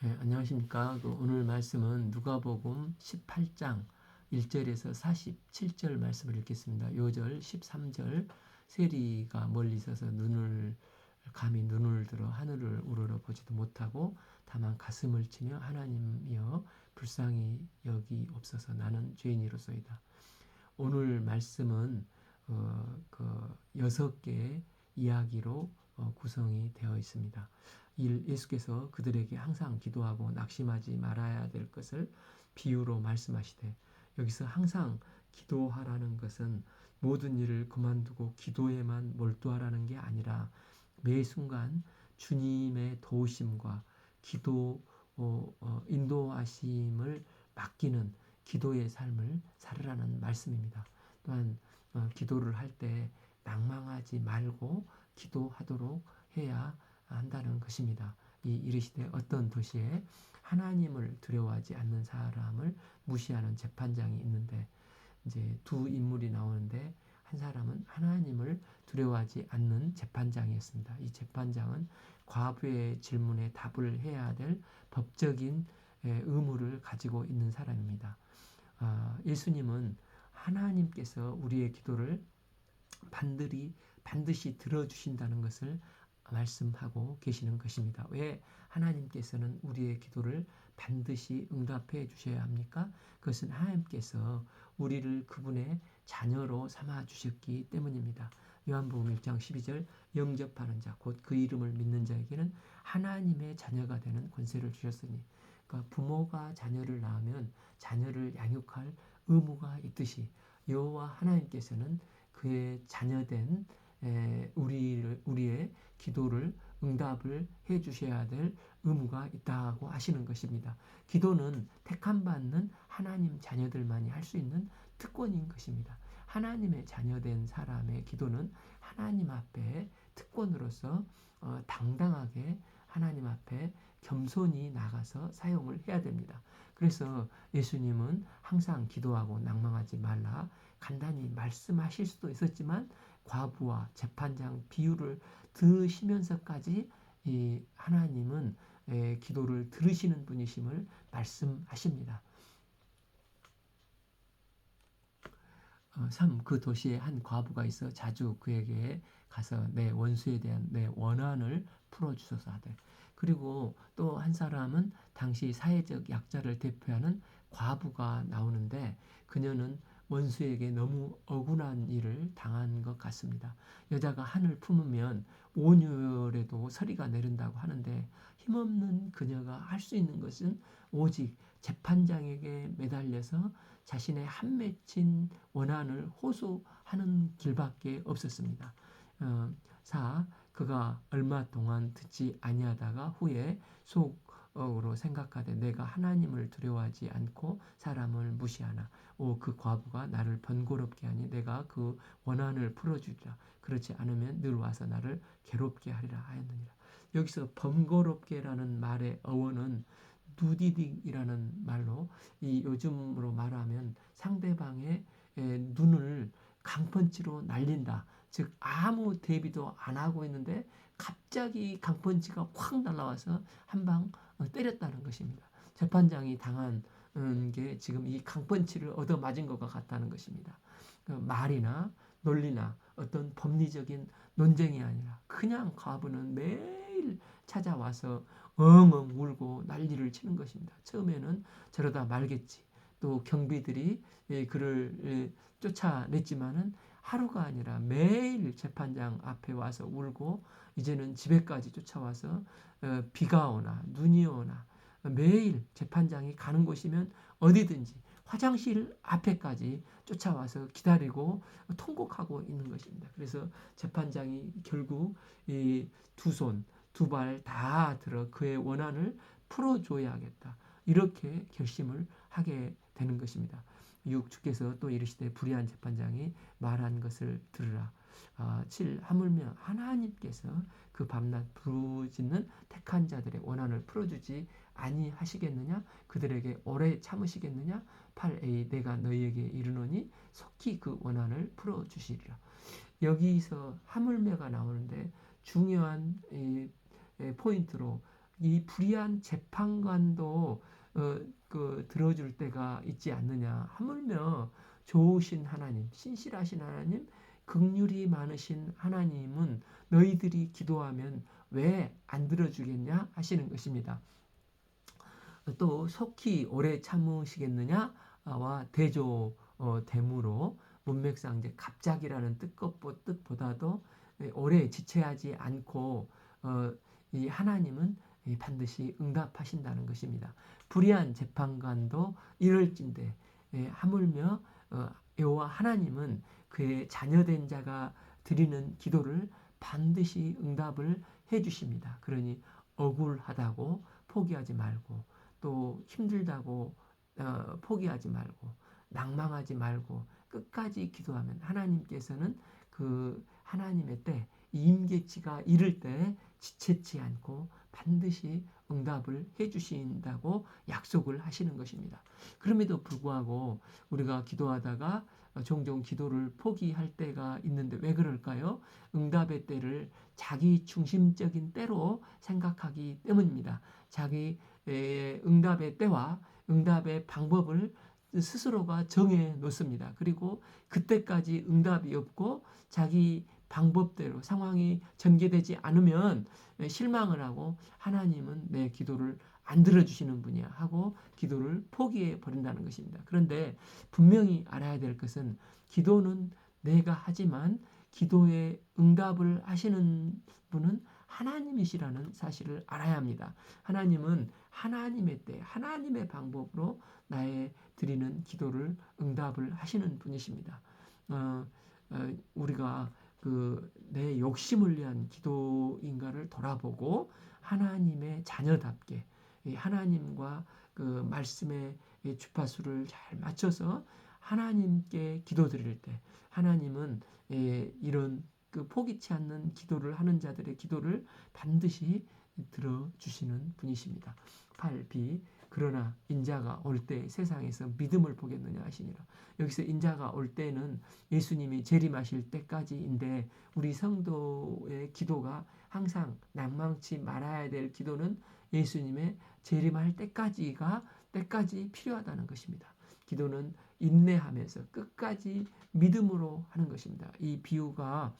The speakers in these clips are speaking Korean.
네, 안녕하십니까. 오늘 말씀은 누가복음 18장 1절에서 47절 말씀을 읽겠습니다. 요절 13절 세리가 멀리 있어서 감히 눈을 들어 하늘을 우러러 보지도 못하고 다만 가슴을 치며 하나님이여 불쌍히 여기옵소서 나는 죄인이로소이다. 오늘 말씀은 6개의 이야기로 구성이 되어 있습니다. 예수께서 그들에게 항상 기도하고 낙심하지 말아야 될 것을 비유로 말씀하시되, 여기서 항상 기도하라는 것은 모든 일을 그만두고 기도에만 몰두하라는 게 아니라 매 순간 주님의 도우심과 기도 인도하심을 맡기는 기도의 삶을 살으라는 말씀입니다. 또한 기도를 할 때 낭망하지 말고 기도하도록 해야 한다는 것입니다. 이르시되 어떤 도시에 하나님을 두려워하지 않는 사람을 무시하는 재판장이 있는데, 이제 두 인물이 나오는데 한 사람은 하나님을 두려워하지 않는 재판장이었습니다. 이 재판장은 과부의 질문에 답을 해야 될 법적인 의무를 가지고 있는 사람입니다. 예수님은 하나님께서 우리의 기도를 반드시 들어주신다는 것을 말씀하고 계시는 것입니다. 왜 하나님께서는 우리의 기도를 반드시 응답해 주셔야 합니까? 그것은 하나님께서 우리를 그분의 자녀로 삼아 주셨기 때문입니다. 요한복음 1장 12절 영접하는 자 곧 그 이름을 믿는 자에게는 하나님의 자녀가 되는 권세를 주셨으니, 그러니까 부모가 자녀를 낳으면 자녀를 양육할 의무가 있듯이 여호와 하나님께서는 그의 자녀된 우리의 기도를 응답을 해 주셔야 될 의무가 있다고 하시는 것입니다. 기도는 택함받는 하나님 자녀들만이 할 수 있는 특권인 것입니다. 하나님의 자녀된 사람의 기도는 하나님 앞에 특권으로서 당당하게 하나님 앞에 겸손히 나가서 사용을 해야 됩니다. 그래서 예수님은 항상 기도하고 낭망하지 말라 간단히 말씀하실 수도 있었지만, 과부와 재판장 비유를 들으시면서까지 이 하나님은 기도를 들으시는 분이심을 말씀하십니다. 3. 그 도시에 한 과부가 있어 자주 그에게 가서 내 원수에 대한 내 원한을 풀어주소서 하되, 그리고 또 한 사람은 당시 사회적 약자를 대표하는 과부가 나오는데, 그녀는 원수에게 너무 억울한 일을 당한 것 같습니다. 여자가 한을 품으면 온유월에도 서리가 내린다고 하는데, 힘없는 그녀가 할 수 있는 것은 오직 재판장에게 매달려서 자신의 한 맺힌 원한을 호소하는 길밖에 없었습니다. 4. 그가 얼마 동안 듣지 아니하다가 후에 속으로 생각하되 내가 하나님을 두려워하지 않고 사람을 무시하나. 5. 그 과부가 나를 번거롭게 하니 내가 그 원한을 풀어주리라. 그렇지 않으면 늘 와서 나를 괴롭게 하리라 하였느니라. 여기서 번거롭게라는 말의 어원은 누디딩이라는 말로, 이 요즘으로 말하면 상대방의 눈을 강펀치로 날린다. 즉 아무 대비도 안 하고 있는데 갑자기 강펀치가 확 날라와서 한 방 때렸다는 것입니다. 재판장이 당한 게 지금 이 강펀치를 얻어 맞은 것과 같다는 것입니다. 말이나 논리나 어떤 법리적인 논쟁이 아니라 그냥 과부는 매일 찾아와서 엉엉 울고 난리를 치는 것입니다. 처음에는 저러다 말겠지. 또 경비들이 그를 쫓아냈지만은 하루가 아니라 매일 재판장 앞에 와서 울고, 이제는 집에까지 쫓아와서 비가 오나 눈이 오나 매일 재판장이 가는 곳이면 어디든지 화장실 앞에까지 쫓아와서 기다리고 통곡하고 있는 것입니다. 그래서 재판장이 결국 이 두 손, 두 발 다 들어 그의 원한을 풀어줘야겠다. 이렇게 결심을 하게 되는 것입니다. 6. 주께서 또 이르시되 불의한 재판장이 말한 것을 들으라. 7. 하물며 하나님께서 그 밤낮 부르짖는 택한 자들의 원한을 풀어주지 아니하시겠느냐? 그들에게 오래 참으시겠느냐? 8. 내가 너희에게 이르노니 속히 그 원한을 풀어주시리라. 여기서 하물며가 나오는데 중요한 포인트로 이 불의한 재판관도 들어줄 때가 있지 않느냐. 하물며 좋으신 하나님, 신실하신 하나님, 긍휼이 많으신 하나님은 너희들이 기도하면 왜 안 들어주겠냐 하시는 것입니다. 또 속히 오래 참으시겠느냐와 대조 대무로 문맥상 이제 갑작이라는 뜻보다도 오래 지체하지 않고 이 하나님은 반드시 응답하신다는 것입니다. 불의한 재판관도 이럴진대 하물며 여호와 하나님은 그의 자녀된 자가 드리는 기도를 반드시 응답을 해주십니다. 그러니 억울하다고 포기하지 말고 또 힘들다고 포기하지 말고 낭망하지 말고 끝까지 기도하면 하나님께서는 그 하나님의 때 임계치가 이를 때 지체치 않고 반드시 응답을 해주신다고 약속을 하시는 것입니다. 그럼에도 불구하고 우리가 기도하다가 종종 기도를 포기할 때가 있는데 왜 그럴까요? 응답의 때를 자기 중심적인 때로 생각하기 때문입니다. 자기 응답의 때와 응답의 방법을 스스로가 정해 놓습니다. 그리고 그때까지 응답이 없고 자기 방법대로 상황이 전개되지 않으면 실망을 하고 하나님은 내 기도를 안 들어주시는 분이야 하고 기도를 포기해 버린다는 것입니다. 그런데 분명히 알아야 될 것은 기도는 내가 하지만 기도에 응답을 하시는 분은 하나님이시라는 사실을 알아야 합니다. 하나님은 하나님의 때, 하나님의 방법으로 나의 드리는 기도를 응답을 하시는 분이십니다. 우리가 내 욕심을 위한 기도인가를 돌아보고 하나님의 자녀답게 하나님과 그 말씀의 주파수를 잘 맞춰서 하나님께 기도드릴 때 하나님은 이런 포기치 않는 기도를 하는 자들의 기도를 반드시 들어주시는 분이십니다. 8b 그러나 인자가 올 때 세상에서 믿음을 보겠느냐 하시니라. 여기서 인자가 올 때는 예수님이 재림하실 때까지인데 우리 성도의 기도가 항상 낭망치 말아야 될 기도는 예수님의 재림할 때까지 필요하다는 것입니다. 기도는 인내하면서 끝까지 믿음으로 하는 것입니다. 이 비유가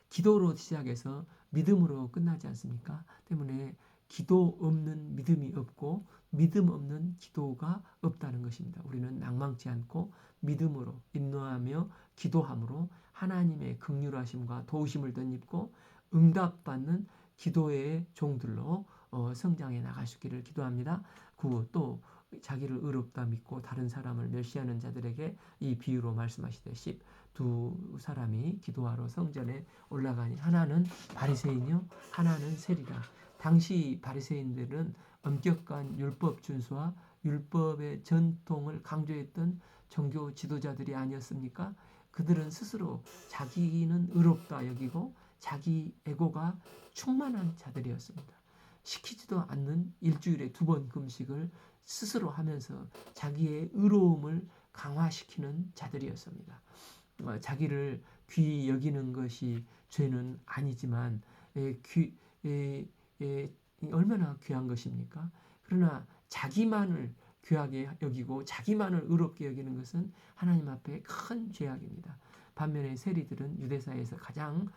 기도로 시작해서 믿음으로 끝나지 않습니까? 때문에 기도 없는 믿음이 없고 믿음 없는 기도가 없다는 것입니다. 우리는 낭망치 않고 믿음으로 인노하며 기도함으로 하나님의 긍휼하심과 도우심을 덧입고 응답받는 기도의 종들로 성장해 나갈 수 있기를 기도합니다. 9. 또 자기를 의롭다 믿고 다른 사람을 멸시하는 자들에게 이 비유로 말씀하시되 10. 두 사람이 기도하러 성전에 올라가니 하나는 바리새인이요 하나는 세리라. 당시 바리새인들은 엄격한 율법 준수와 율법의 전통을 강조했던 종교 지도자들이 아니었습니까? 그들은 스스로 자기는 의롭다 여기고 자기 에고가 충만한 자들이었습니다. 시키지도 않는 일주일에 2번 금식을 스스로 하면서 자기의 의로움을 강화시키는 자들이었습니다. 자기를 귀히 여기는 것이 죄는 아니지만 얼마나 귀한 것입니까? 그러나 자기만을 귀하게 여기고 자기만을 의롭게 여기는 것은 하나님 앞에 큰 죄악입니다. 반면에 세리들은 유대사에서 가장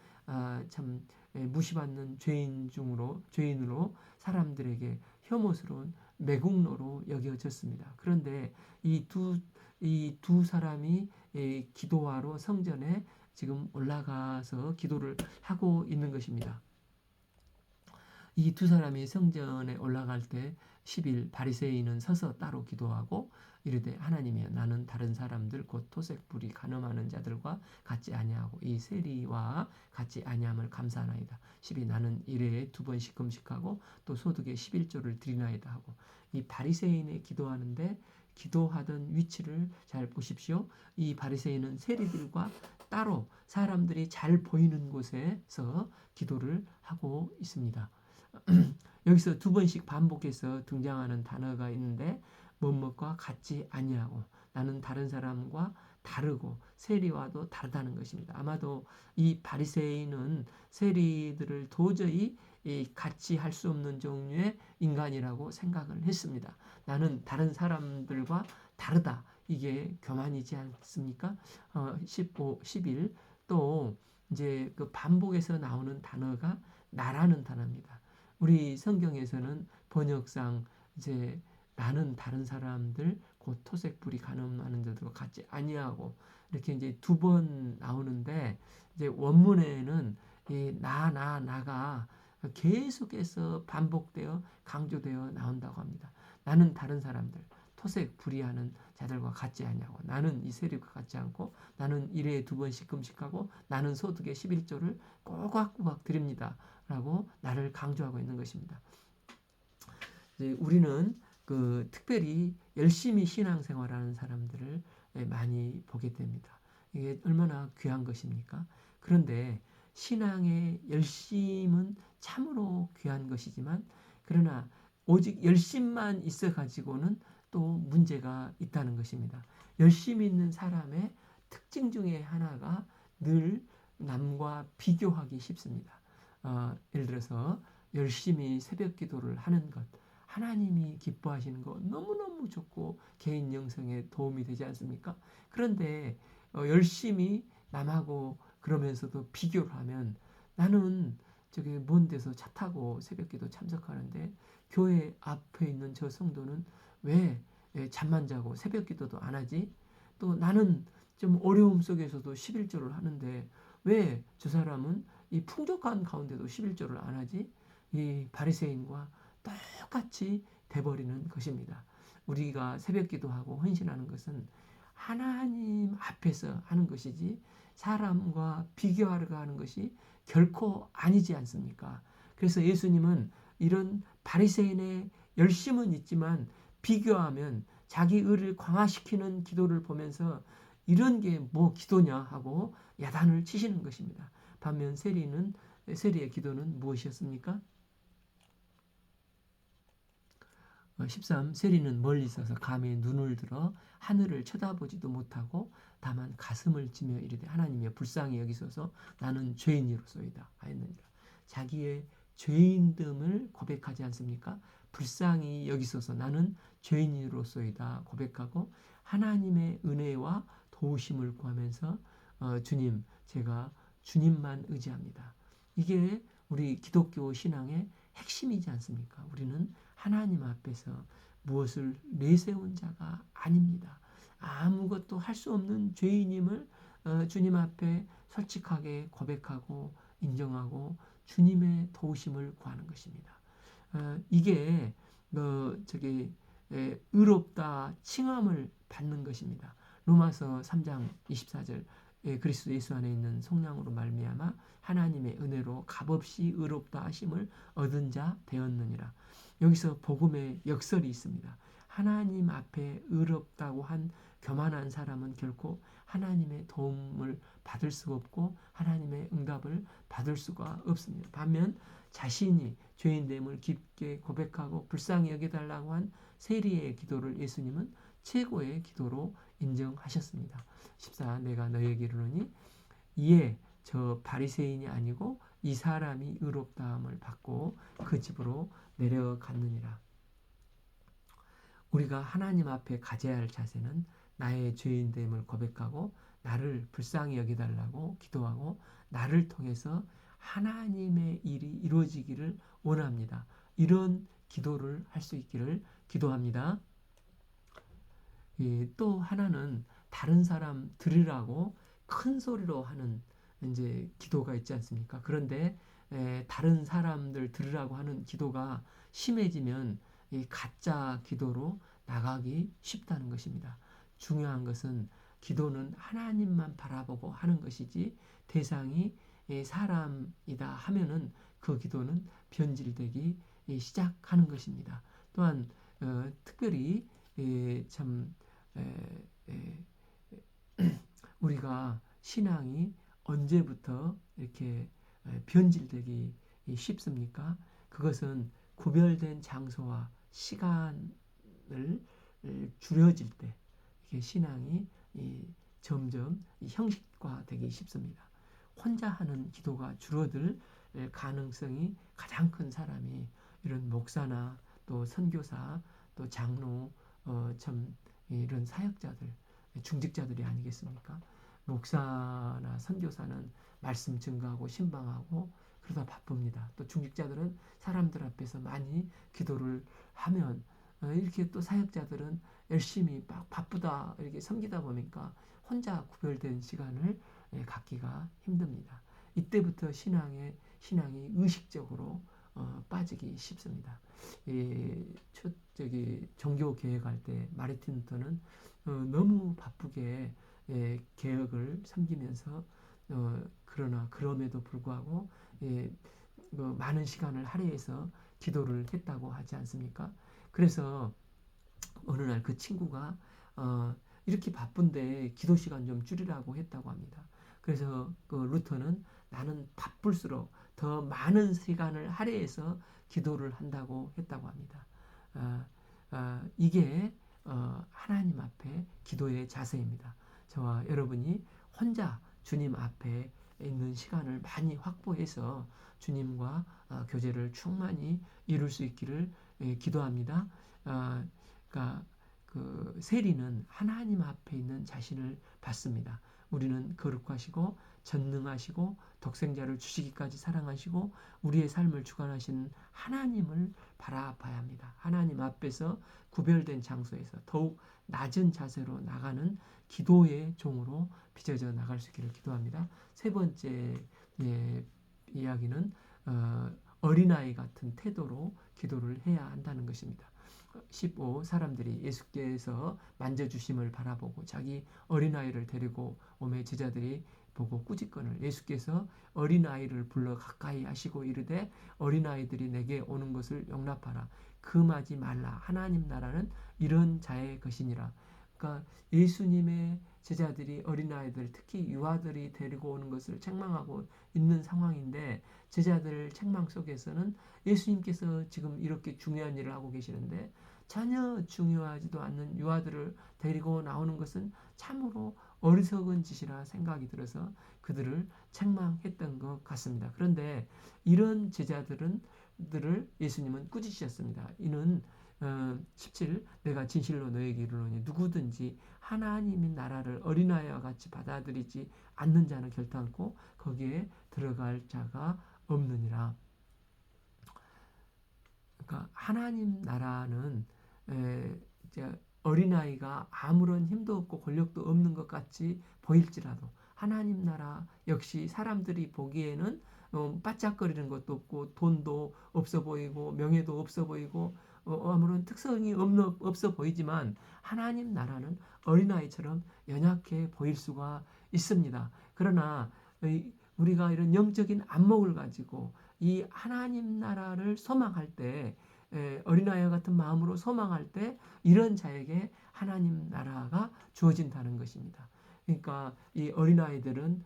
참 무시받는 죄인으로 사람들에게 혐오스러운 매국노로 여겨졌습니다. 그런데 이 두 사람이 기도하러 성전에 지금 올라가서 기도를 하고 있는 것입니다. 이 두 사람이 성전에 올라갈 때 10일 바리새인은 서서 따로 기도하고 이르되 하나님이여 나는 다른 사람들 곧 토색불이 간음하는 자들과 같지 아니하고 이 세리와 같지 아니함을 감사하나이다. 12 나는 일회에 2번씩 금식하고 또 소득의 11조를 드리나이다 하고 이 바리새인의 기도하는데 기도하던 위치를 잘 보십시오. 이 바리새인은 세리들과 따로 사람들이 잘 보이는 곳에서 기도를 하고 있습니다. 여기서 2번씩 반복해서 등장하는 단어가 있는데 뭐뭐과 같지 아니하고 나는 다른 사람과 다르고 세리와도 다르다는 것입니다. 아마도 이 바리새인은 세리들을 도저히 같이 할 수 없는 종류의 인간이라고 생각을 했습니다. 나는 다른 사람들과 다르다. 이게 교만이지 않습니까? 15, 11. 또 이제 그 반복해서 나오는 단어가 나라는 단어입니다. 우리 성경에서는 번역상 이제 나는 다른 사람들 곧 토색불이 가늠하는 자들과 같지 아니하고 이렇게 이제 두 번 나오는데 이제 원문에는 이 나가 계속해서 반복되어 강조되어 나온다고 합니다. 나는 다른 사람들 토색 불의하는 자들과 같지 않냐고 나는 이 세력과 같지 않고 나는 1회에 2번씩 금식하고 나는 소득의 11조를 꼬박꼬박 드립니다 라고 나를 강조하고 있는 것입니다. 이제 우리는 그 특별히 열심히 신앙생활하는 사람들을 많이 보게 됩니다. 이게 얼마나 귀한 것입니까? 그런데 신앙의 열심은 참으로 귀한 것이지만 그러나 오직 열심만 있어 가지고는 또 문제가 있다는 것입니다. 열심히 있는 사람의 특징 중에 하나가 늘 남과 비교하기 쉽습니다. 예를 들어서 열심히 새벽 기도를 하는 것, 하나님이 기뻐하시는 거 너무너무 좋고 개인 영성에 도움이 되지 않습니까? 그런데 열심히 남하고 그러면서도 비교를 하면 나는 저기 먼 데서 차 타고 새벽기도 참석하는데 교회 앞에 있는 저 성도는 왜 잠만 자고 새벽기도도 안 하지? 또 나는 좀 어려움 속에서도 11조를 하는데 왜 저 사람은 이 풍족한 가운데도 11조를 안 하지? 이 바리새인과 똑같이 돼버리는 것입니다. 우리가 새벽 기도하고 헌신하는 것은 하나님 앞에서 하는 것이지 사람과 비교하려고 하는 것이 결코 아니지 않습니까? 그래서 예수님은 이런 바리새인의 열심은 있지만 비교하면 자기 의를 강화시키는 기도를 보면서 이런 게 뭐 기도냐 하고 야단을 치시는 것입니다. 반면 세리의 기도는 무엇이었습니까? 13. 세리는 멀리 있어서 감히 눈을 들어 하늘을 쳐다보지도 못하고 다만 가슴을 치며 이르되 하나님이여 불쌍히 여기소서 나는 죄인이로소이다 하였느니라. 자기의 죄인됨을 고백하지 않습니까? 불쌍히 여기소서 나는 죄인이로소이다 고백하고 하나님의 은혜와 도우심을 구하면서 주님 제가 주님만 의지합니다. 이게 우리 기독교 신앙의 핵심이지 않습니까? 우리는 하나님 앞에서 무엇을 내세운 자가 아닙니다. 아무것도 할 수 없는 죄인임을 주님 앞에 솔직하게 고백하고 인정하고 주님의 도우심을 구하는 것입니다. 이게 의롭다 칭함을 받는 것입니다. 로마서 3장 24절 그리스도 예수 안에 있는 속량으로 말미암아 하나님의 은혜로 값없이 의롭다 하심을 얻은 자 되었느니라. 여기서 복음의 역설이 있습니다. 하나님 앞에 의롭다고 한 교만한 사람은 결코 하나님의 도움을 받을 수가 없고 하나님의 응답을 받을 수가 없습니다. 반면 자신이 죄인됨을 깊게 고백하고 불쌍히 여겨달라고 한 세리의 기도를 예수님은 최고의 기도로 인정하셨습니다. 14. 내가 너에게 이르노니 이에 저 바리새인이 아니고 이 사람이 의롭다함을 받고 그 집으로 내려갔느니라. 우리가 하나님 앞에 가져야 할 자세는 나의 죄인됨을 고백하고 나를 불쌍히 여기달라고 기도하고 나를 통해서 하나님의 일이 이루어지기를 원합니다. 이런 기도를 할 수 있기를 기도합니다. 또 하나는 다른 사람 들으라고 큰 소리로 하는 이제 기도가 있지 않습니까? 그런데 다른 사람들 들으라고 하는 기도가 심해지면 이 가짜 기도로 나가기 쉽다는 것입니다. 중요한 것은 기도는 하나님만 바라보고 하는 것이지 대상이 사람이다 하면은 그 기도는 변질되기 시작하는 것입니다. 또한 특별히 참 우리가 신앙이 언제부터 이렇게 변질되기 쉽습니까? 그것은 구별된 장소와 시간을 줄여질 때 이게 신앙이 점점 형식화되기 쉽습니다. 혼자 하는 기도가 줄어들 가능성이 가장 큰 사람이 이런 목사나 또 선교사 또 장로 참 이런 사역자들 중직자들이 아니겠습니까? 목사나 선교사는 말씀 증거하고 신방하고 그러다 바쁩니다. 또 중직자들은 사람들 앞에서 많이 기도를 하면 이렇게 또 사역자들은 열심히 막 바쁘다 이렇게 섬기다 보니까 혼자 구별된 시간을 갖기가 힘듭니다. 이때부터 신앙이 의식적으로 빠지기 쉽습니다. 종교 개혁할 때 마르틴 루터는 너무 바쁘게 개혁을 섬기면서 그러나 그럼에도 불구하고 많은 시간을 할애해서 기도를 했다고 하지 않습니까? 그래서 어느 날 그 친구가 이렇게 바쁜데 기도 시간 좀 줄이라고 했다고 합니다. 그래서 그 루터는 나는 바쁠수록 더 많은 시간을 할애해서 기도를 한다고 했다고 합니다. 이게 하나님 앞에 기도의 자세입니다. 저와 여러분이 혼자 주님 앞에 있는 시간을 많이 확보해서 주님과 교제를 충만히 이룰 수 있기를 기도합니다. 그러니까 그 세리는 하나님 앞에 있는 자신을 받습니다. 우리는 거룩하시고 전능하시고 독생자를 주시기까지 사랑하시고 우리의 삶을 주관하시는 하나님을 바라봐야 합니다. 하나님 앞에서 구별된 장소에서 더욱 낮은 자세로 나가는 기도의 종으로 빚어져 나갈 수 있기를 기도합니다. 세 번째 이야기는 어린아이 같은 태도로 기도를 해야 한다는 것입니다. 15 사람들이 예수께서 만져주심을 바라보고 자기 어린아이를 데리고 오매 제자들이 보고 꾸짖거늘 예수께서 어린아이를 불러 가까이 하시고 이르되 어린아이들이 내게 오는 것을 용납하라. 금하지 말라. 하나님 나라는 이런 자의 것이니라. 그러니까 예수님의 제자들이 어린아이들 특히 유아들이 데리고 오는 것을 책망하고 있는 상황인데 제자들 책망 속에서는 예수님께서 지금 이렇게 중요한 일을 하고 계시는데 전혀 중요하지도 않는 유아들을 데리고 나오는 것은 참으로 어리석은 짓이라 생각이 들어서 그들을 책망했던 것 같습니다. 그런데 이런 제자들을 예수님은 꾸짖으셨습니다. 이는 17 내가 진실로 너에게 이르노니 누구든지 하나님의 나라를 어린아이와 같이 받아들이지 않는 자는 결단코 거기에 들어갈 자가 없느니라. 그러니까 하나님 나라는 이제 어린아이가 아무런 힘도 없고 권력도 없는 것 같이 보일지라도 하나님 나라 역시 사람들이 보기에는 반짝거리는 것도 없고 돈도 없어 보이고 명예도 없어 보이고 아무런 특성이 없어 보이지만 하나님 나라는 어린아이처럼 연약해 보일 수가 있습니다. 그러나 우리가 이런 영적인 안목을 가지고 이 하나님 나라를 소망할 때 어린아이와 같은 마음으로 소망할 때 이런 자에게 하나님 나라가 주어진다는 것입니다. 그러니까 이 어린아이들은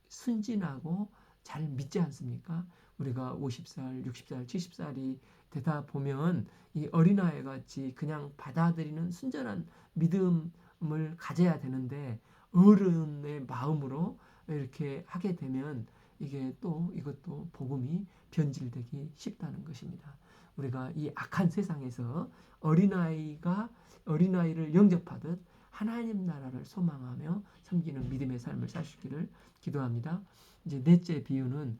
순진하고 잘 믿지 않습니까? 우리가 50살, 60살, 70살이 되다 보면 이 어린아이 같이 그냥 받아들이는 순전한 믿음을 가져야 되는데 어른의 마음으로 이렇게 하게 되면 이것도 복음이 변질되기 쉽다는 것입니다. 우리가 이 악한 세상에서 어린아이를 영접하듯 하나님 나라를 소망하며 섬기는 믿음의 삶을 사시기를 기도합니다. 이제 넷째 비유는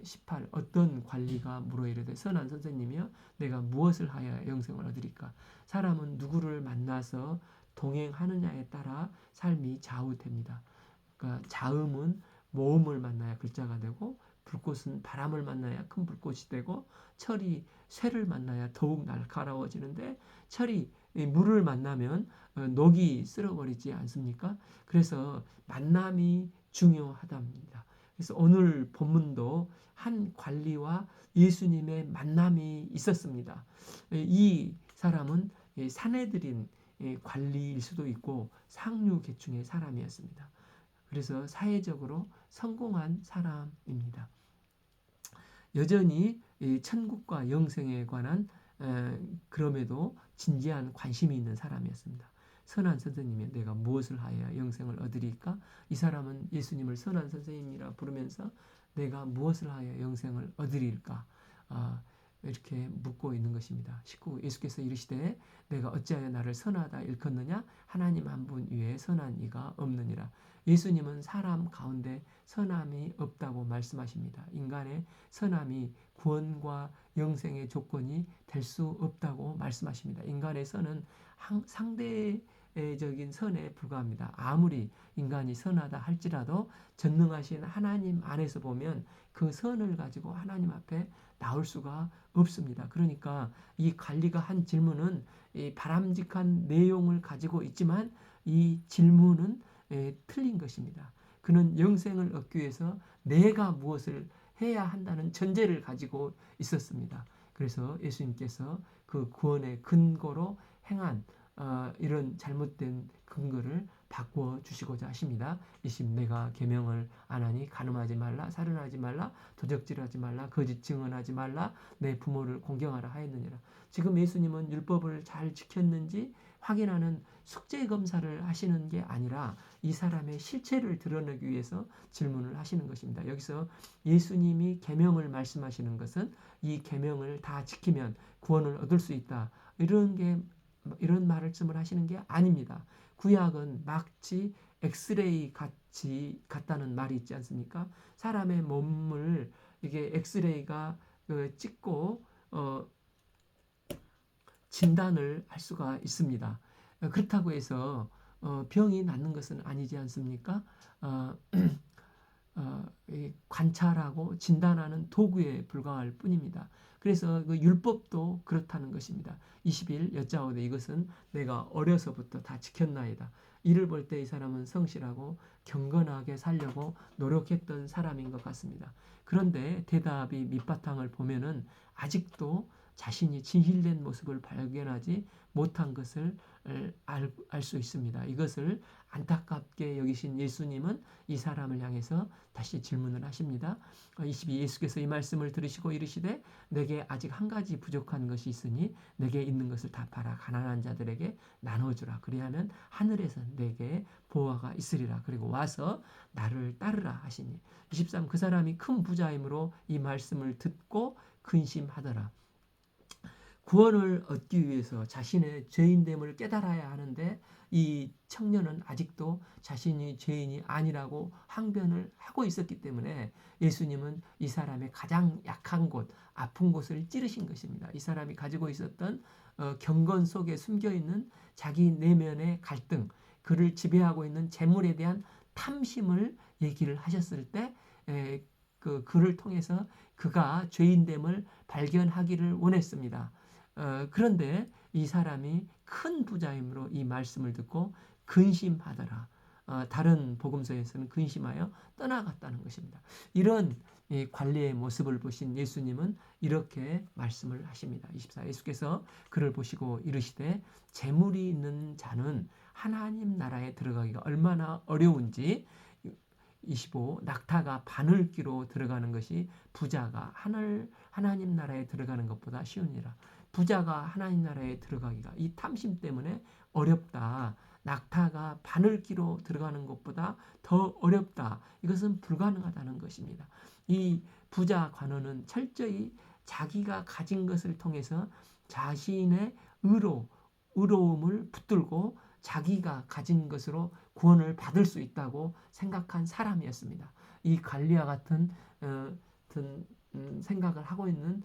18 어떤 관리가 물어 이르되 선한 선생님이여 내가 무엇을 하여야 영생을 얻으리까. 사람은 누구를 만나서 동행하느냐에 따라 삶이 좌우됩니다. 그러니까 자음은 모음을 만나야 글자가 되고 불꽃은 바람을 만나야 큰 불꽃이 되고 철이 쇠를 만나야 더욱 날카로워지는데 철이 물을 만나면 녹이 쓸어버리지 않습니까? 그래서 만남이 중요하답니다. 그래서 오늘 본문도 한 관리와 예수님의 만남이 있었습니다. 이 사람은 사내들인 관리일 수도 있고 상류 계층의 사람이었습니다. 그래서 사회적으로 성공한 사람입니다. 여전히 천국과 영생에 관한 그럼에도 진지한 관심이 있는 사람이었습니다. 선한 선생님이 내가 무엇을 하여야 영생을 얻으리까? 이 사람은 예수님을 선한 선생님이라 부르면서 내가 무엇을 하여 영생을 얻으리까? 이렇게 묻고 있는 것입니다. 19 예수께서 이르시되 내가 어찌하여 나를 선하다 일컫느냐? 하나님 한 분 위에 선한 이가 없느니라. 예수님은 사람 가운데 선함이 없다고 말씀하십니다. 인간의 선함이 구원과 영생의 조건이 될 수 없다고 말씀하십니다. 인간의 선은 상대적인 선에 불과합니다. 아무리 인간이 선하다 할지라도 전능하신 하나님 안에서 보면 그 선을 가지고 하나님 앞에 나올 수가 없습니다. 그러니까 이 관리가 한 질문은 이 바람직한 내용을 가지고 있지만 이 질문은 틀린 것입니다. 그는 영생을 얻기 위해서 내가 무엇을 해야 한다는 전제를 가지고 있었습니다. 그래서 예수님께서 그 구원의 근거로 행한 이런 잘못된 근거를 바꾸어 주시고자 하십니다. 20 내가 계명을 안 하니 간음하지 말라, 살인하지 말라, 도적질하지 말라, 거짓 증언하지 말라, 내 부모를 공경하라 하였느니라. 지금 예수님은 율법을 잘 지켰는지 확인하는 숙제 검사를 하시는 게 아니라 이 사람의 실체를 드러내기 위해서 질문을 하시는 것입니다. 여기서 예수님이 계명을 말씀하시는 것은 이 계명을 다 지키면 구원을 얻을 수 있다. 이런 말씀을 하시는 게 아닙니다. 구약은 마치 엑스레이 같다는 말이 있지 않습니까? 사람의 몸을 이게 엑스레이가 찍고 진단을 할 수가 있습니다. 그렇다고 해서 병이 낫는 것은 아니지 않습니까? 관찰하고 진단하는 도구에 불과할 뿐입니다. 그래서 그 율법도 그렇다는 것입니다. 20일 여짜오되 이것은 내가 어려서부터 다 지켰나이다. 이를 볼 때 이 사람은 성실하고 경건하게 살려고 노력했던 사람인 것 같습니다. 그런데 대답이 밑바탕을 보면은 아직도 자신이 진실된 모습을 발견하지 못한 것을 알 수 있습니다. 이것을 안타깝게 여기신 예수님은 이 사람을 향해서 다시 질문을 하십니다. 22 예수께서 이 말씀을 들으시고 이르시되 내게 아직 한 가지 부족한 것이 있으니 내게 있는 것을 다 팔아 가난한 자들에게 나눠주라. 그리하면 하늘에서 내게 보화가 있으리라. 그리고 와서 나를 따르라 하시니 23 그 사람이 큰 부자이므로 이 말씀을 듣고 근심하더라. 구원을 얻기 위해서 자신의 죄인됨을 깨달아야 하는데 이 청년은 아직도 자신이 죄인이 아니라고 항변을 하고 있었기 때문에 예수님은 이 사람의 가장 약한 곳, 아픈 곳을 찌르신 것입니다. 이 사람이 가지고 있었던 경건 속에 숨겨있는 자기 내면의 갈등, 그를 지배하고 있는 재물에 대한 탐심을 얘기를 하셨을 때 그를 통해서 그가 죄인됨을 발견하기를 원했습니다. 그런데 이 사람이 큰 부자이므로 이 말씀을 듣고 근심하더라. 다른 복음서에서는 근심하여 떠나갔다는 것입니다. 이런 관리의 모습을 보신 예수님은 이렇게 말씀을 하십니다. 24 예수께서 그를 보시고 이르시되 재물이 있는 자는 하나님 나라에 들어가기가 얼마나 어려운지 25 낙타가 바늘귀로 들어가는 것이 부자가 하나님 나라에 들어가는 것보다 쉬우니라. 부자가 하나님 나라에 들어가기가 이 탐심 때문에 어렵다. 낙타가 바늘귀로 들어가는 것보다 더 어렵다. 이것은 불가능하다는 것입니다. 이 부자 관원은 철저히 자기가 가진 것을 통해서 자신의 의로움을 붙들고 자기가 가진 것으로 구원을 받을 수 있다고 생각한 사람이었습니다. 이 관리와 같은 생각을 하고 있는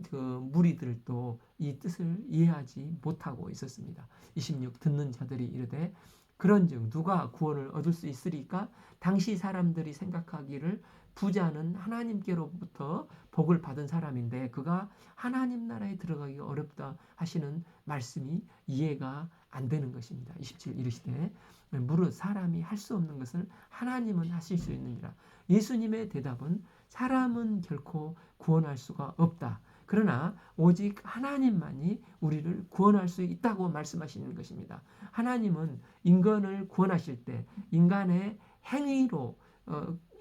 그 무리들도 이 뜻을 이해하지 못하고 있었습니다. 26 듣는 자들이 이르되 그런즉 누가 구원을 얻을 수 있으리까? 당시 사람들이 생각하기를 부자는 하나님께로부터 복을 받은 사람인데 그가 하나님 나라에 들어가기가 어렵다 하시는 말씀이 이해가 안 되는 것입니다. 27 이르시되 무릇 사람이 할 수 없는 것을 하나님은 하실 수 있느니라. 예수님의 대답은 사람은 결코 구원할 수가 없다. 그러나 오직 하나님만이 우리를 구원할 수 있다고 말씀하시는 것입니다. 하나님은 인간을 구원하실 때 인간의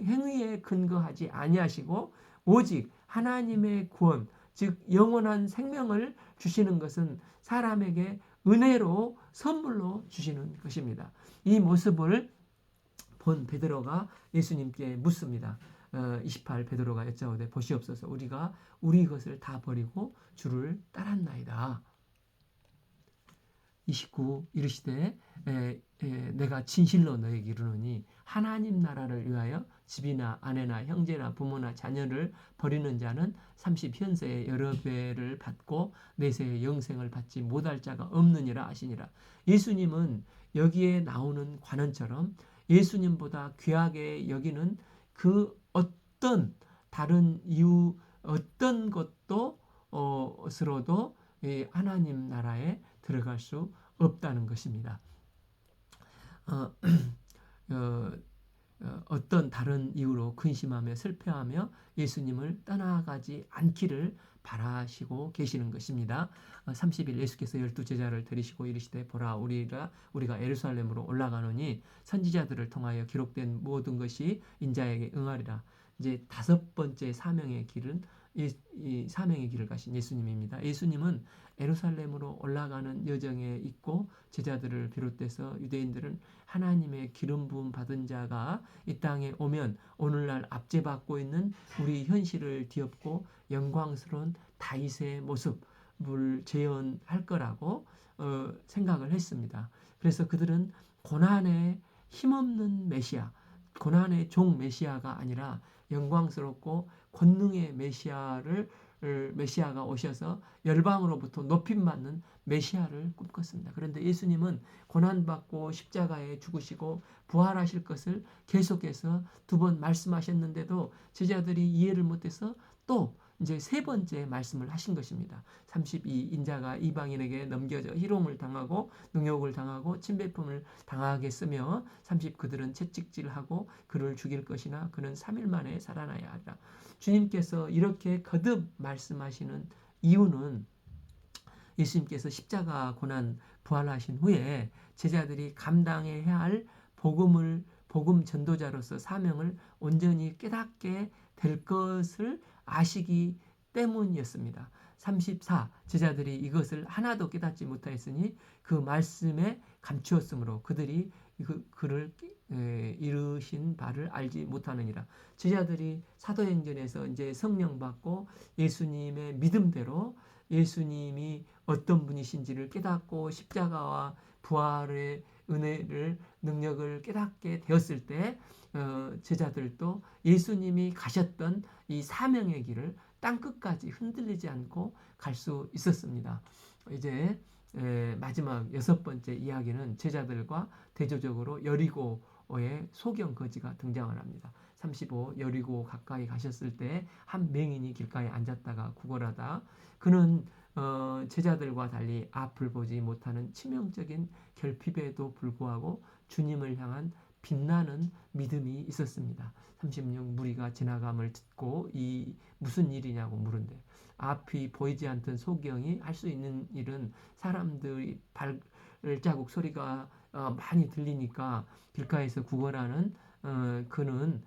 행위에 근거하지 아니하시고 오직 하나님의 구원, 즉 영원한 생명을 주시는 것은 사람에게 은혜로 선물로 주시는 것입니다. 이 모습을 본 베드로가 예수님께 묻습니다. 28 베드로가 여짜오되 보시옵소서 우리가 우리 것을 다 버리고 주를 따랐나이다. 29 이르시되 내가 진실로 너에게 이르노니 하나님 나라를 위하여 집이나 아내나 형제나 부모나 자녀를 버리는 자는 30 현세에 여러 배를 받고 내세에 영생을 받지 못할 자가 없느니라 하시니라. 예수님은 여기에 나오는 관원처럼 예수님보다 귀하게 여기는 그 어떤 다른 이유 어떤 것도 스로도 하나님 나라에 들어갈 수 없다는 것입니다. 어떤 다른 이유로 근심하며 슬퍼하며 예수님을 떠나가지 않기를 바라시고 계시는 것입니다. 30일 예수께서 12제자를 데리시고 이르시되 보라 우리가 예루살렘으로 올라가노니 선지자들을 통하여 기록된 모든 것이 인자에게 응하리라. 이제 5번째 사명의 길은 이 사명의 길을 가신 예수님입니다. 예수님은 예루살렘으로 올라가는 여정에 있고 제자들을 비롯해서 유대인들은 하나님의 기름 부음 받은 자가 이 땅에 오면 오늘날 압제받고 있는 우리 현실을 뒤엎고 영광스러운 다윗의 모습을 재현할 거라고 생각을 했습니다. 그래서 그들은 고난의 힘없는 메시아, 고난의 종 메시아가 아니라 영광스럽고 권능의 메시아가 오셔서 열방으로부터 높임받는 메시아를 꿈꿨습니다. 그런데 예수님은 고난받고 십자가에 죽으시고 부활하실 것을 계속해서 2번 말씀하셨는데도 제자들이 이해를 못해서 또 이제 3번째 말씀을 하신 것입니다. 32 인자가 이방인에게 넘겨져 희롱을 당하고 능욕을 당하고 침뱉음을 당하겠으며 30 그들은 채찍질하고 그를 죽일 것이나 그는 3일 만에 살아나야 하리라. 주님께서 이렇게 거듭 말씀하시는 이유는 예수님께서 십자가 고난 부활하신 후에 제자들이 감당해야 할 복음 전도자로서 사명을 온전히 깨닫게 될 것을 아시기 때문이었습니다. 34 제자들이 이것을 하나도 깨닫지 못하였으니 그 말씀에 감추었으므로 그들이 그를 이루신 바를 알지 못하느니라. 제자들이 사도행전에서 이제 성령 받고 예수님의 믿음대로 예수님이 어떤 분이신지를 깨닫고 십자가와 부활의 은혜를 능력을 깨닫게 되었을 때 제자들도 예수님이 가셨던 이 사명의 길을 땅끝까지 흔들리지 않고 갈 수 있었습니다. 이제 마지막 6번째 이야기는 제자들과 대조적으로 여리고의 소경 거지가 등장을 합니다. 35 여리고 가까이 가셨을 때 한 맹인이 길가에 앉았다가 구걸하다 그는 제자들과 달리 앞을 보지 못하는 치명적인 결핍에도 불구하고 주님을 향한 빛나는 믿음이 있었습니다. 36 무리가 지나감을 듣고 이 무슨 일이냐고 물은데 앞이 보이지 않던 소경이 할 수 있는 일은 사람들이 발자국 소리가 많이 들리니까 길가에서 구걸하는 그는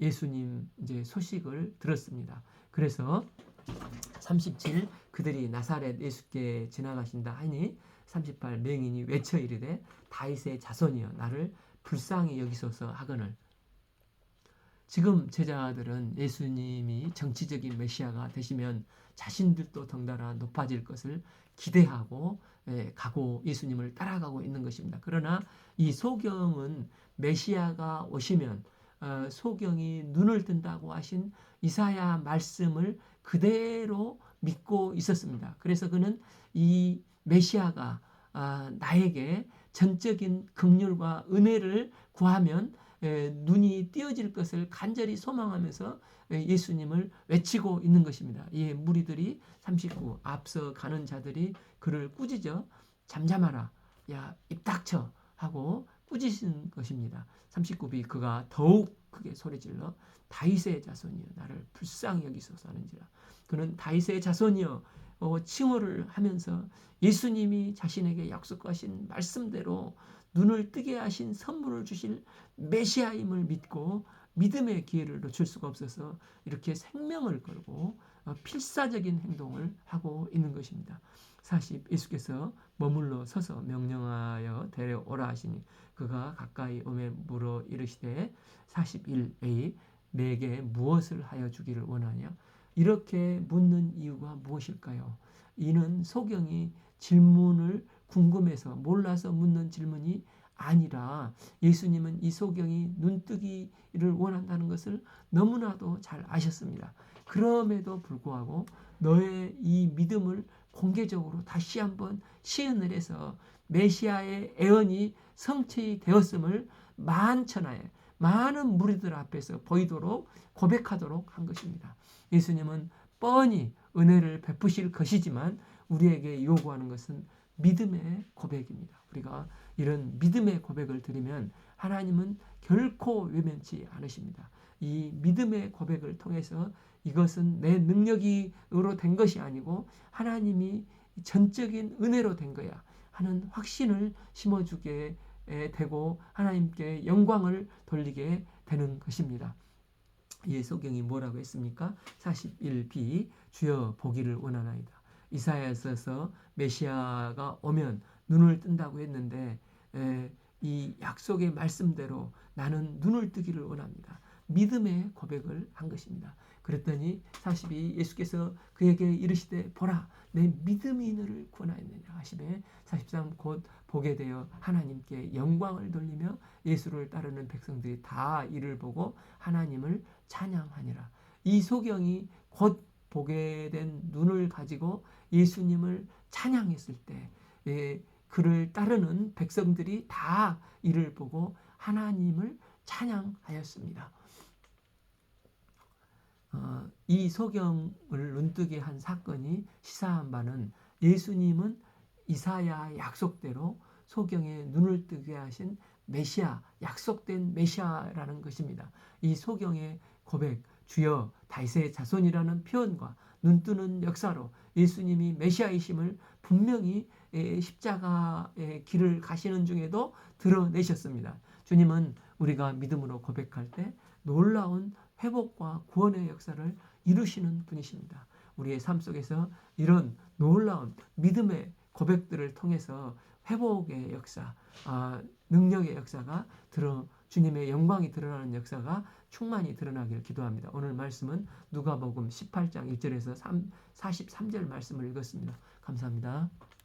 예수님 이제 소식을 들었습니다. 그래서 37 그들이 나사렛 예수께 지나가신다 하니 38 맹인이 외쳐 이르되 다윗의 자손이여 나를 불쌍히 여기소서 하거늘. 지금 제자들은 예수님이 정치적인 메시아가 되시면 자신들도 덩달아 높아질 것을 기대하고 가고 예수님을 따라가고 있는 것입니다. 그러나 이 소경은 메시아가 오시면 소경이 눈을 뜬다고 하신 이사야 말씀을 그대로 믿고 있었습니다. 그래서 그는 이 메시아가 나에게 전적인 긍휼과 은혜를 구하면 눈이 띄어질 것을 간절히 소망하면서 예수님을 외치고 있는 것입니다. 이 무리들이 39 앞서 가는 자들이 그를 꾸짖어 잠잠하라 야 입 닥쳐 하고 꾸짖은 것입니다. 39b 그가 더욱 크게 소리질러 다윗의 자손이여 나를 불쌍히 여기소서 하는지라. 그는 다윗의 자손이여 칭호를 하면서 예수님이 자신에게 약속하신 말씀대로 눈을 뜨게 하신 선물을 주실 메시아임을 믿고 믿음의 기회를 놓칠 수가 없어서 이렇게 생명을 걸고 필사적인 행동을 하고 있는 것입니다. 40. 예수께서 머물러 서서 명령하여 데려오라 하시니 그가 가까이 오매 물어 이르시되 41a 내게 무엇을 하여 주기를 원하냐? 이렇게 묻는 이유가 무엇일까요? 이는 소경이 질문을 궁금해서 몰라서 묻는 질문이 아니라 예수님은 이 소경이 눈뜨기를 원한다는 것을 너무나도 잘 아셨습니다. 그럼에도 불구하고 너의 이 믿음을 공개적으로 다시 한번 시연을 해서 메시아의 애언이 성취되었음을 만천하에 많은 무리들 앞에서 보이도록 고백하도록 한 것입니다. 예수님은 뻔히 은혜를 베푸실 것이지만 우리에게 요구하는 것은 믿음의 고백입니다. 우리가 이런 믿음의 고백을 드리면 하나님은 결코 외면치 않으십니다. 이 믿음의 고백을 통해서 이것은 내 능력으로 된 것이 아니고 하나님이 전적인 은혜로 된 거야 하는 확신을 심어주게 되고 하나님께 영광을 돌리게 되는 것입니다. 이 소경이 뭐라고 했습니까? 41b 주여 보기를 원하나이다. 이사야서에서 메시아가 오면 눈을 뜬다고 했는데 이 약속의 말씀대로 나는 눈을 뜨기를 원합니다. 믿음의 고백을 한 것입니다. 그랬더니 42 예수께서 그에게 이르시되 보라 내 믿음이 너를 구원하였느냐 하시매 43 곧 보게 되어 하나님께 영광을 돌리며 예수를 따르는 백성들이 다 이를 보고 하나님을 찬양하니라. 이 소경이 곧 보게 된 눈을 가지고 예수님을 찬양했을 때 그를 따르는 백성들이 다 이를 보고 하나님을 찬양하였습니다. 이 소경을 눈뜨게 한 사건이 시사한 바는 예수님은 이사야 약속대로 소경의 눈을 뜨게 하신 메시아, 약속된 메시아라는 것입니다. 이 소경의 고백, 주여 다윗의 자손이라는 표현과 눈뜨는 역사로 예수님이 메시아이심을 분명히 십자가의 길을 가시는 중에도 드러내셨습니다. 주님은 우리가 믿음으로 고백할 때 놀라운 회복과 구원의 역사를 이루시는 분이십니다. 우리의 삶 속에서 이런 놀라운 믿음의 고백들을 통해서 회복의 역사, 능력의 역사가 주님의 영광이 드러나는 역사가 충만히 드러나길 기도합니다. 오늘 말씀은 누가복음 18장 1절에서 43절 말씀을 읽었습니다. 감사합니다.